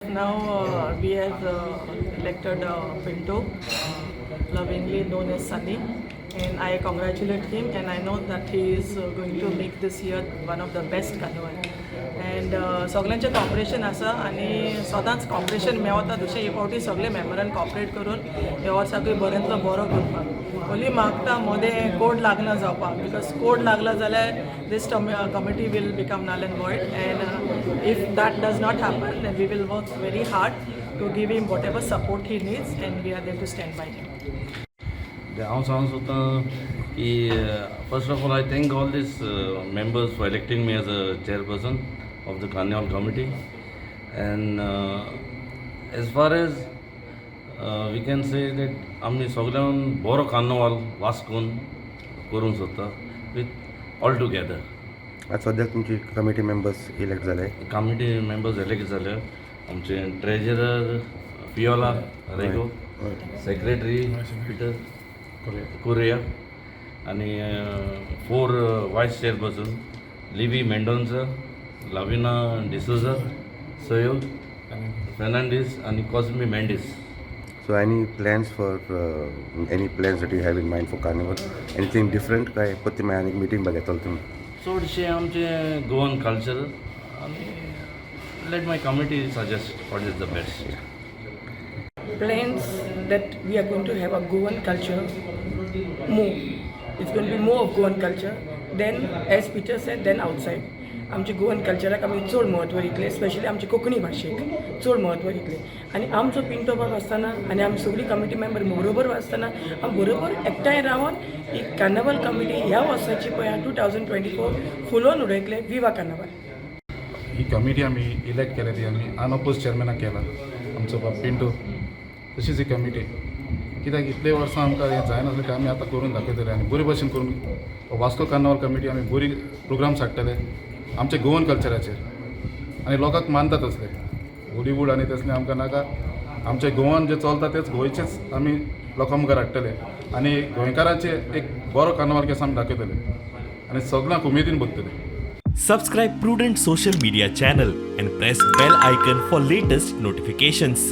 now, we have elected Pinto, lovingly known as Sunny, and I congratulate him, and I know that he is going to make this year one of the best carnival. And सगळ्यांचें corporation आसा आनी सदांच corporation Mewat तशें हे फावटी सगळे मेंबरान cooperate करून हे वर्साकूय बऱ्यांतलो बरो करपाक. ओन्ली मागता मोदें कोड लागना जावपाक, बिकॉज कोड लागला जाल्यार this committee will become null and void, and if that does not happen, then we will work very hard to give him whatever support he needs, and we are there to stand by him. हांव सांगूंक सोदतां की first of all I thank all these members for electing me as a chairperson of the carnival committee and as far as we can say that आमी सगळ्यान बरो carnival वास्कोन करूंक सोदता with all together. आज सद्याक तुमची कमिटी मेंबर्स इलेक्ट जाले. Committee members elect जाले. आमचे ट्रेजरर पियोला रेगो, सेक्रेटरी पीटर कुरिया आणि 4 वायस चेअरपर्सन लिवी मेंडोन्सा, लाविना डिसोजा, सहयोग फर्नांडीस आणि कॉस्मी Mendis. So any plans that you have in mind for carnival? Anything different? काय पत्ती आनी मीटिंग बघितलं तुम्ही? चडशे आमचे गोवन कल्चर आणि let my committee suggest what is the best. Plans that we are going to have a Goan culture more. It's going to be more of Goan culture. Then, as Peter said, then outside. आमची Goan कल्चराक आमी चड म्हत्व दितले, specially आमची कोंकणी भाशेक चड म्हत्व दितले. आनी आमचो पिंटो बाब आसतना आनी आमी सगळीं कमिटी मेंबर बरोबर आसतना आमी बरोबर एकठांय रावन ही कार्निवाल कमिटी ह्या वर्साची पळय 2024 फुलोवन उडयतले. विवा कार्निवाल. ही कमिटी आमी इलेक्ट केल्या ती आमी अनअपोज चेअरमॅनाक केला आमचो बाब पिंटो. तशीच ही कमिटी कित्याक इतले वर्सां आमकां हें जायनासलें तें आमी आतां करून दाखयतले आनी बरे भशेन करून वास्को कार्निवाल कमिटी आमी बरी प्रोग्राम्स हाडटले आमचे गोवन कल्चराचेर आनी लोकांक मानतात तसले बॉलिवूड आनी तसलें आमकां नाका. आमचे गोवन जे चलता तेच गोंयचेच आमी लोकां मुखार हाडटले आनी गोंयकारांचे एक बरो कार्निवाल केस आमी दाखयतले आनी सगळ्यांक उमेदीन बगतले. Subscribe Prudent social media channel and press bell icon for latest notifications.